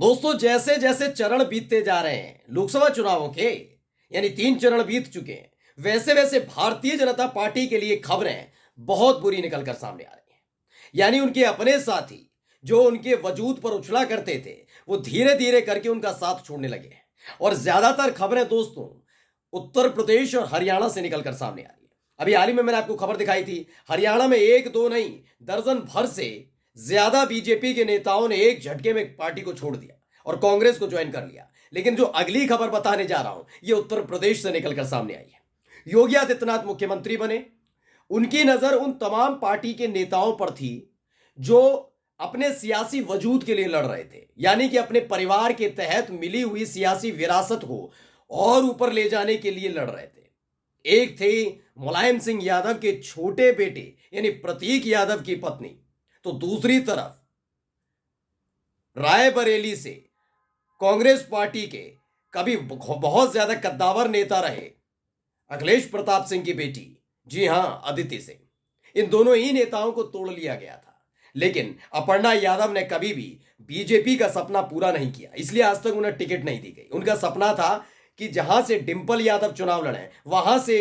दोस्तों, जैसे जैसे चरण बीतते जा रहे हैं लोकसभा चुनावों के, यानी 3 चरण बीत चुके हैं, वैसे वैसे भारतीय जनता पार्टी के लिए खबरें बहुत बुरी निकलकर सामने आ रही हैं। यानी उनके अपने साथी जो उनके वजूद पर उछला करते थे, वो धीरे धीरे करके उनका साथ छोड़ने लगे हैं। और ज्यादातर खबरें दोस्तों उत्तर प्रदेश और हरियाणा से निकलकर सामने आ रही है। अभी हाल ही में मैंने आपको खबर दिखाई थी, हरियाणा में एक दो नहीं, दर्जन भर से ज्यादा बीजेपी के नेताओं ने एक झटके में पार्टी को छोड़ दिया और कांग्रेस को ज्वाइन कर लिया। लेकिन जो अगली खबर बताने जा रहा हूं, यह उत्तर प्रदेश से निकलकर सामने आई है। योगी आदित्यनाथ मुख्यमंत्री बने, उनकी नजर उन तमाम पार्टी के नेताओं पर थी जो अपने सियासी वजूद के लिए लड़ रहे थे, यानी कि अपने परिवार के तहत मिली हुई सियासी विरासत को और ऊपर ले जाने के लिए लड़ रहे थे। एक थे मुलायम सिंह यादव के छोटे बेटे यानी प्रतीक यादव की पत्नी, तो दूसरी तरफ रायबरेली से कांग्रेस पार्टी के कभी बहुत ज्यादा कद्दावर नेता रहे अखिलेश प्रताप सिंह की बेटी, जी हां अदिति सिंह। इन दोनों ही नेताओं को तोड़ लिया गया था। लेकिन अपर्णा यादव ने कभी भी बीजेपी का सपना पूरा नहीं किया, इसलिए आज तक उन्हें टिकट नहीं दी गई। उनका सपना था कि जहां से डिंपल यादव चुनाव लड़े वहां से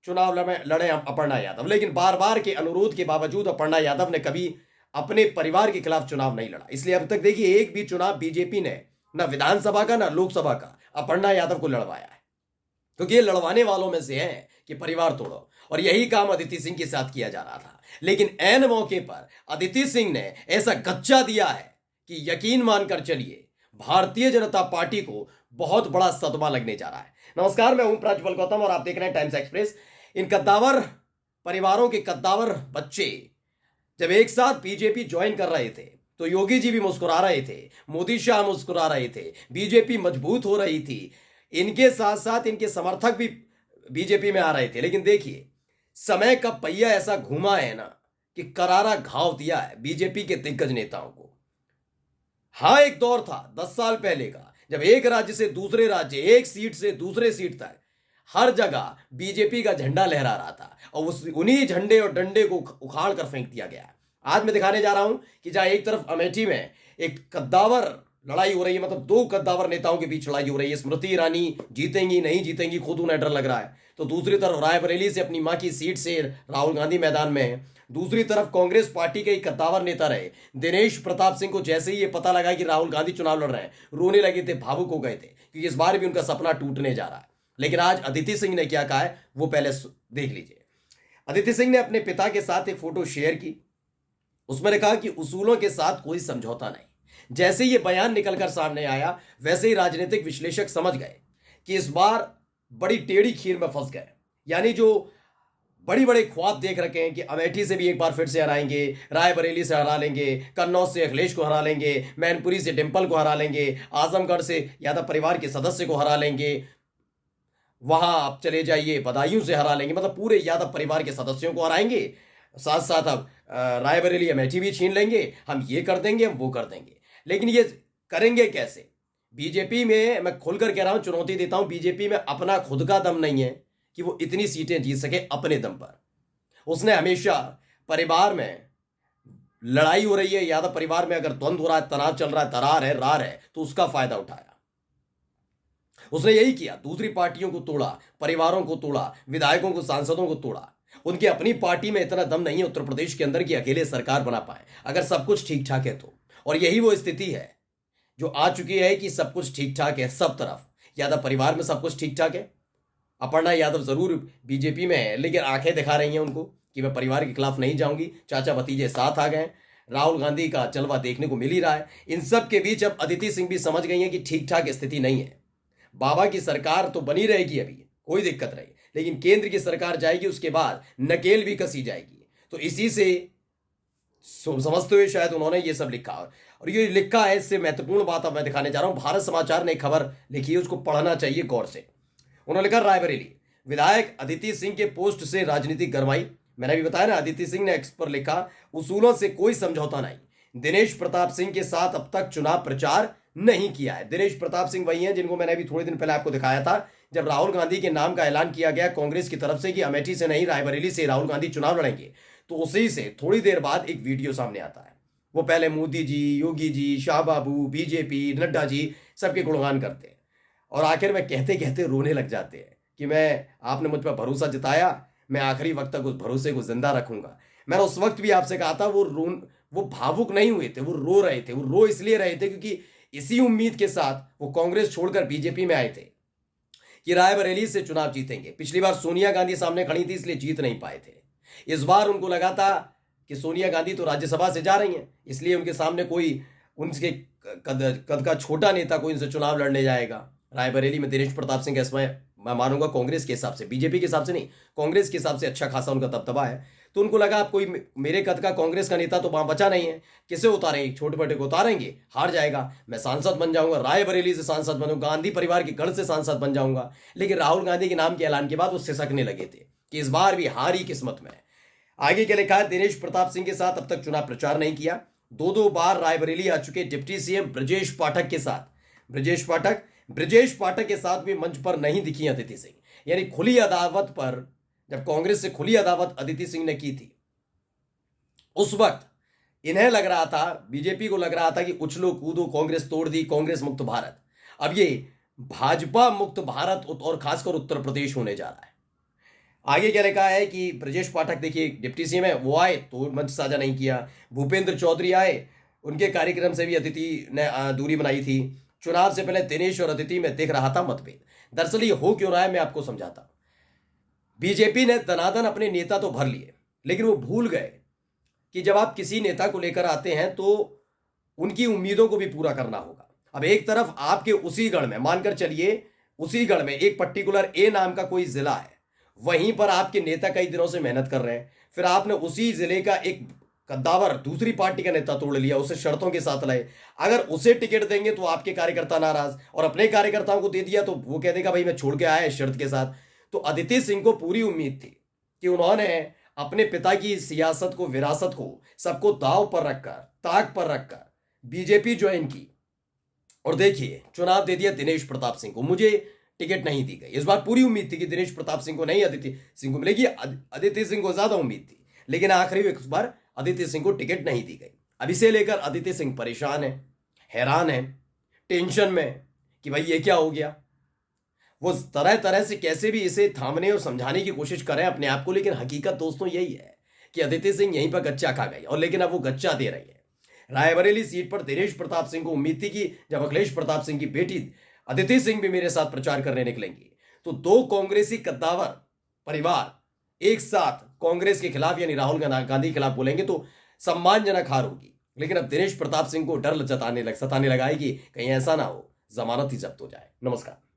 चुनाव लड़े अपर्णा यादव। लेकिन बार बार के अनुरोध के बावजूद अपर्णा यादव ने कभी अपने परिवार के खिलाफ चुनाव नहीं लड़ा। इसलिए अब तक देखिए, एक भी चुनाव बीजेपी ने ना विधानसभा का ना लोकसभा का अपर्णा यादव को लड़वाया है, क्योंकि ये लड़वाने वालों में से है कि परिवार तोड़ो। और यही काम अदिति सिंह के साथ किया जा रहा था। लेकिन ऐन मौके पर अदिति सिंह ने ऐसा गच्चा दिया है कि यकीन मानकर चलिए, भारतीय जनता पार्टी को बहुत बड़ा सदमा लगने जा रहा है। नमस्कार, मैं हूं प्रज्वल गौतम और आप देख रहे हैं टाइम्स एक्सप्रेस। इन कद्दावर परिवारों के कद्दावर बच्चे जब एक साथ बीजेपी ज्वाइन कर रहे थे तो योगी जी भी मुस्कुरा रहे थे, मोदी शाह मुस्कुरा रहे थे, बीजेपी मजबूत हो रही थी। इनके साथ साथ इनके समर्थक भी बीजेपी में आ रहे थे। लेकिन देखिए, समय का पहिया ऐसा घूमा है ना कि करारा घाव दिया है बीजेपी के दिग्गज नेताओं को। हाँ, एक दौर था 10 साल पहले का, जब एक राज्य से दूसरे राज्य, एक सीट से दूसरे सीट तक हर जगह बीजेपी का झंडा लहरा रहा था और उन्हीं झंडे और डंडे को उखाड़ कर फेंक दिया गया। आज मैं दिखाने जा रहा हूं कि जहां एक तरफ अमेठी में एक कद्दावर लड़ाई हो रही है, मतलब दो कद्दावर नेताओं के बीच लड़ाई हो रही है, स्मृति ईरानी जीतेंगी नहीं जीतेंगी खुद उन्हें डर लग रहा है। तो दूसरी तरफ रायबरेली से अपनी मां की सीट से राहुल गांधी मैदान में है। दूसरी तरफ कांग्रेस पार्टी के एक कद्दावर नेता रहे दिनेश प्रताप सिंह को जैसे ही ये पता लगा कि राहुल गांधी चुनाव लड़ रहे हैं, रोने लगे थे, भावुक हो गए थे, क्योंकि इस बार भी उनका सपना टूटने जा रहा है। लेकिन आज अदिति सिंह ने क्या कहा है वो पहले देख लीजिए। अदिति सिंह ने अपने पिता के साथ एक फोटो शेयर की, उसमें ने कहा कि उसूलों के साथ कोई समझौता नहीं। जैसे ये बयान निकलकर सामने आया, वैसे ही राजनीतिक विश्लेषक समझ गए कि इस बार बड़ी टेढ़ी खीर में फंस गए। यानी जो बड़ी बड़े ख्वाब देख रखे हैं कि अमेठी से भी एक बार फिर से हराएंगे, रायबरेली से हरा लेंगे, कन्नौज से अखिलेश को हरा लेंगे, मैनपुरी से डिंपल को हरा लेंगे, आजमगढ़ से यादव परिवार के सदस्य को हरा लेंगे, वहां आप चले जाइए बदायूं से हरा लेंगे, मतलब पूरे यादव परिवार के सदस्यों को हराएंगे, साथ साथ अब रायबरेली अमेठी भी छीन लेंगे, हम ये कर देंगे, हम वो कर देंगे। लेकिन ये करेंगे कैसे? बीजेपी में मैं खुलकर कह रहा हूं, चुनौती देता हूं, बीजेपी में अपना खुद का दम नहीं है कि वो इतनी सीटें जीत सके अपने दम पर। उसने हमेशा परिवार में लड़ाई हो रही है, यादव परिवार में अगर द्वंद्व हो रहा है, तनाव चल रहा है, दरार है, रार है, तो उसका फायदा उठाया। उसने यही किया, दूसरी पार्टियों को तोड़ा, परिवारों को तोड़ा, विधायकों को, सांसदों को तोड़ा। उनकी अपनी पार्टी में इतना दम नहीं है उत्तर प्रदेश के अंदर कि अकेले सरकार बना पाए, अगर सब कुछ ठीक ठाक है तो। और यही वो स्थिति है जो आ चुकी है कि सब कुछ ठीक ठाक है सब तरफ। यादव परिवार में सब कुछ ठीक ठाक है, अपर्णा यादव जरूर बीजेपी में है, लेकिन आंखें दिखा रही हैं उनको कि मैं परिवार के खिलाफ नहीं जाऊंगी, चाचा भतीजे साथ आ गए, राहुल गांधी का जलवा देखने को मिल ही रहा है। इन सब के बीच अब अदिति सिंह भी समझ गई है कि ठीक ठाक स्थिति नहीं है। बाबा की सरकार तो बनी रहेगी, अभी कोई दिक्कत नहीं, लेकिन केंद्र की सरकार जाएगी, उसके बाद नकेल भी कसी जाएगी। तो इसी से समझते हुए शायद उन्होंने ये सब लिखा। और ये लिखा है, इससे महत्वपूर्ण बात अब मैं दिखाने जा रहा हूं। भारत समाचार ने एक खबर लिखी है, उसको पढ़ना चाहिए गौर से। उन्होंने लिखा, रायबरेली विधायक अदिति सिंह के पोस्ट से राजनीति गरमाई। मैंने भी बताया ना, अदिति सिंह ने एक्स पर लिखा, उसूलों से कोई समझौता नहीं। दिनेश प्रताप सिंह के साथ अब तक चुनाव प्रचार नहीं किया है। दिनेश प्रताप सिंह वही हैं जिनको मैंने अभी थोड़े दिन पहले आपको दिखाया था, जब राहुल गांधी के नाम का ऐलान किया गया कांग्रेस की तरफ से कि अमेठी से नहीं रायबरेली से राहुल गांधी चुनाव लड़ेंगे, तो उसी से थोड़ी देर बाद एक वीडियो सामने आता है। वो पहले मोदी जी, योगी जी, शाह बाबू, बीजेपी, नड्डा जी सबके गुणगान करते हैं और आखिर में कहते कहते रोने लग जाते हैं कि मैं आपने मुझ पर भरोसा जताया, मैं आखिरी वक्त तक उस भरोसे को जिंदा रखूंगा। मैंने उस वक्त भी आपसे कहा था वो भावुक नहीं हुए थे, वो रो रहे थे। वो रो इसलिए रहे थे क्योंकि इसी उम्मीद के साथ वो कांग्रेस छोड़कर बीजेपी में आए थे कि रायबरेली से चुनाव जीतेंगे। पिछली बार सोनिया गांधी सामने खड़ी थी इसलिए जीत नहीं पाए थे। इस बार उनको लगा था कि सोनिया गांधी तो राज्यसभा से जा रही हैं, इसलिए उनके सामने कोई उनके कद का छोटा नेता कोई उनसे चुनाव लड़ने जाएगा। रायबरेली में दिनेश प्रताप सिंह का मैं मानूंगा कांग्रेस के हिसाब से, बीजेपी के हिसाब से नहीं, कांग्रेस के हिसाब से अच्छा खासा उनका दबदबा है। तो उनको लगा अब कोई मेरे कद का कांग्रेस का नेता तो वहां बचा नहीं है, किसे उतारेंगे, छोटे बटे को उतारेंगे, हार जाएगा, मैं सांसद बन जाऊंगा, रायबरेली से सांसद बनूंगा, गांधी परिवार के गढ़ से सांसद बन जाऊंगा। लेकिन राहुल गांधी के नाम के ऐलान के बाद वो सिसकने लगे थे कि इस बार भी हार ही किस्मत में है। आगे क्या लिखा है, दिनेश प्रताप सिंह के साथ अब तक चुनाव प्रचार नहीं किया। दो बार रायबरेली आ चुके डिप्टी सीएम ब्रजेश पाठक के साथ भी मंच पर नहीं दिखी अदिति सिंह। यानी खुली अदावत पर, जब कांग्रेस से खुली अदावत अदिति सिंह ने की थी, उस वक्त इन्हें लग रहा था, बीजेपी को लग रहा था कि उछलो कूदो, कांग्रेस तोड़ दी, कांग्रेस मुक्त भारत। अब ये भाजपा मुक्त भारत और खासकर उत्तर प्रदेश होने जा रहा है। आगे क्या लिखा है कि ब्रजेश पाठक देखिए डिप्टी सीएम है, वो आए तो मंच साझा नहीं किया। भूपेंद्र चौधरी आए, उनके कार्यक्रम से भी अदिति ने दूरी बनाई थी। चुनाव से पहले दिनेश और अदिति में दिख रहा था मतभेद। दरअसल ये हो क्यों रहा है मैं आपको समझाता हूं। बीजेपी ने दनादन अपने नेता तो भर लिए, लेकिन वो भूल गए कि जब आप किसी नेता को लेकर आते हैं तो उनकी उम्मीदों को भी पूरा करना होगा। अब एक तरफ आपके उसी गढ़ में, मानकर चलिए उसी गढ़ में एक पर्टिकुलर ए नाम का कोई जिला है, वहीं पर आपके नेता कई दिनों से मेहनत कर रहे हैं, फिर आपने उसी जिले का एक कद्दावर दूसरी पार्टी का नेता तोड़ लिया, उसे शर्तों के साथ लाए। अगर उसे टिकट देंगे तो आपके कार्यकर्ता नाराज, और अपने कार्यकर्ताओं को दे दिया तो वो कह देगा भाई मैं छोड़ के आया है शर्त के साथ। तो अदिति सिंह को पूरी उम्मीद थी कि उन्होंने अपने पिता की सियासत को, विरासत को, सबको दाव पर रखकर, ताक पर रखकर बीजेपी ज्वाइन की, और देखिए चुनाव दे दिया दिनेश प्रताप सिंह को। मुझे टिकट नहीं दी गई। इस बार पूरी उम्मीद थी कि दिनेश प्रताप सिंह को नहीं, अदिति सिंह को मिलेगी। अदिति सिंह को ज्यादा उम्मीद थी, लेकिन आखिरी इस बार अदिति सिंह को टिकट नहीं दी गई। अब इसे लेकर अदिति सिंह परेशान है, हैरान है, टेंशन में कि भाई ये क्या हो गया। वो तरह तरह से कैसे भी इसे थामने और समझाने की कोशिश करें अपने आप को, लेकिन हकीकत दोस्तों यही है कि अदिति सिंह यहीं पर गच्चा खा गई, और लेकिन अब वो गच्चा दे रही है। रायबरेली सीट पर दिनेश प्रताप सिंह को उम्मीद थी कि जब अखिलेश प्रताप सिंह की बेटी अदिति सिंह भी मेरे साथ प्रचार करने निकलेंगी तो दो कांग्रेसी कद्दावर परिवार एक साथ कांग्रेस के खिलाफ यानी राहुल गांधी के खिलाफ बोलेंगे तो सम्मानजनक हार होगी। लेकिन अब दिनेश प्रताप सिंह को डर सताने लगा है कि कहीं ऐसा ना हो जमानत ही जब्त हो जाए। नमस्कार।